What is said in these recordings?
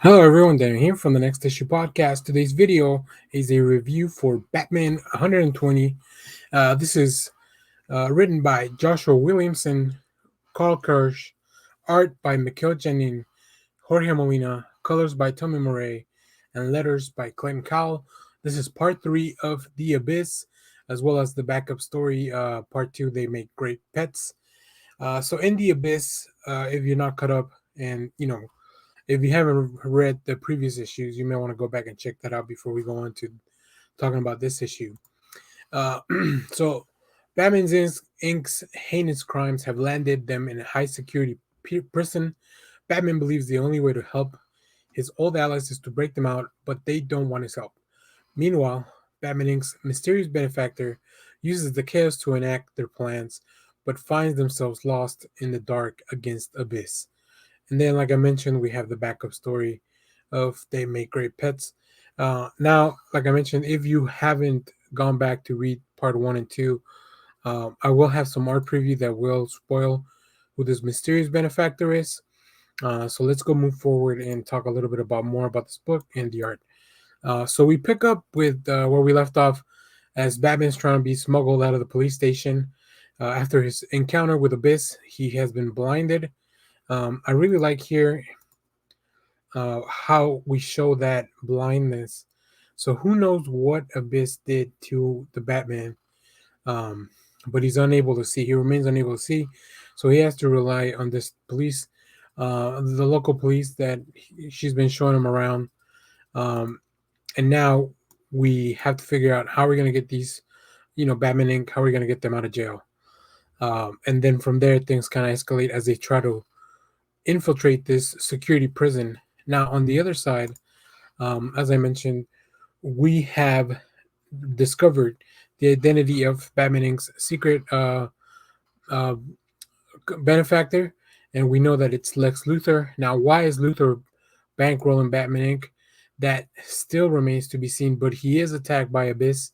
Hello everyone, Daniel here from the Next Issue Podcast. Today's video is a review for Batman 120. This is written by Joshua Williamson, Carl Kirsch, art by Mikhail Janin, Jorge Molina, colors by Tomeu Morey, and letters by Clayton Cowles. This is part 3 of The Abyss, as well as the backup story, part 2, They Make Great Pets. So in The Abyss, if you're not caught up and, if you haven't read the previous issues, you may want to go back and check that out before we go on to talking about this issue. Uh, so, Batman Inc.'s heinous crimes have landed them in a high security prison. Batman believes the only way to help his old allies is to break them out, but they don't want his help. Meanwhile, Batman Inc.'s mysterious benefactor uses the chaos to enact their plans, but finds themselves lost in the dark against Abyss. And then, like I mentioned, we have the backup story of They Make Great Pets. Now, like I mentioned, if you haven't gone back to read part 1 and 2, I will have some art preview that will spoil who this mysterious benefactor is. So let's go move forward and talk a little bit about more about this book and the art. So we pick up with where we left off as Batman's trying to be smuggled out of the police station. After his encounter with Abyss, he has been blinded. I really like here how we show that blindness. So who knows what Abyss did to the Batman, but he's unable to see. He remains unable to see, so he has to rely on this police, the local police that she's been showing him around. And now we have to figure out how we're going to get these, Batman Inc., how we're going to get them out of jail. And then from there, things kind of escalate as they try to infiltrate this security prison. Now, on the other side, as I mentioned, we have discovered the identity of Batman Inc.'s secret uh, benefactor, and we know that it's Lex Luthor. Now, why is Luthor bankrolling Batman Inc.? That still remains to be seen, but he is attacked by Abyss.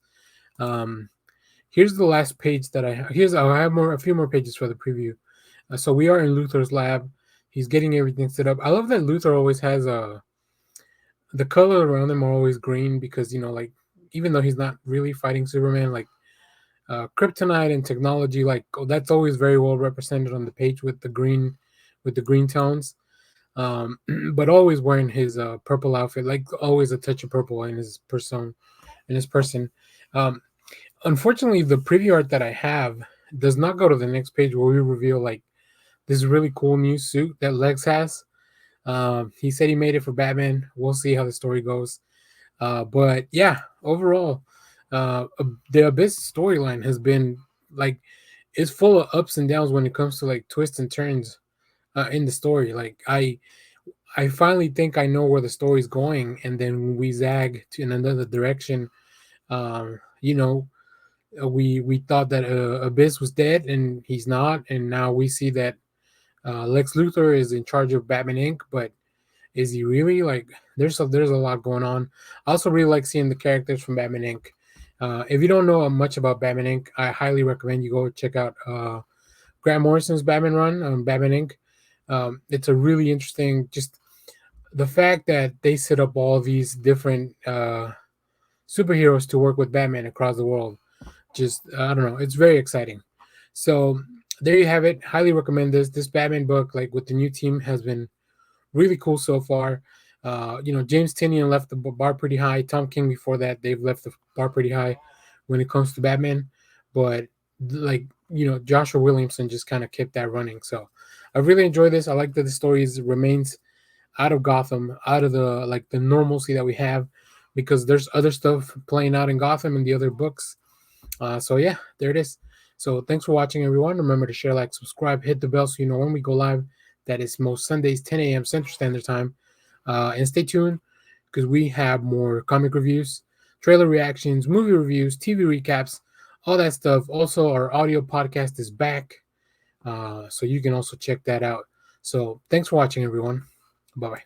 Here's the last page that I have a few more pages for the preview. So we are in Luthor's lab. He's getting everything set up. I love that Luthor always has the color around him are always green because like even though he's not really fighting Superman, like kryptonite and technology, like that's always very well represented on the page with the green tones. But always wearing his purple outfit, like always a touch of purple in his person. Unfortunately, the preview art that I have does not go to the next page where we reveal like this really cool new suit that Lex has. He said he made it for Batman. We'll see how the story goes. But yeah, overall, the Abyss storyline has been like it's full of ups and downs when it comes to like twists and turns in the story. Like I finally think I know where the story's going, and then we zag to in another direction. We thought that Abyss was dead, and he's not, and now we see that Lex Luthor is in charge of Batman Inc., but is he really? Like, there's a lot going on. I also really like seeing the characters from Batman Inc. If you don't know much about Batman Inc., I highly recommend you go check out Grant Morrison's Batman run on Batman Inc. It's a really interesting, just the fact that they set up all these different superheroes to work with Batman across the world. Just, I don't know, it's very exciting. So there you have it. Highly recommend this Batman book, like with the new team, has been really cool so far. James Tynion left the bar pretty high. Tom King before that, they've left the bar pretty high when it comes to Batman. But Joshua Williamson just kind of kept that running. So I really enjoyed this. I like that the story remains out of Gotham, out of the normalcy that we have, because there's other stuff playing out in Gotham in the other books. So yeah, there it is. So thanks for watching, everyone. Remember to share, like, subscribe, hit the bell so you know when we go live. That is most Sundays, 10 a.m. Central Standard Time. And stay tuned because we have more comic reviews, trailer reactions, movie reviews, TV recaps, all that stuff. Also, our audio podcast is back, so you can also check that out. So thanks for watching, everyone. Bye-bye.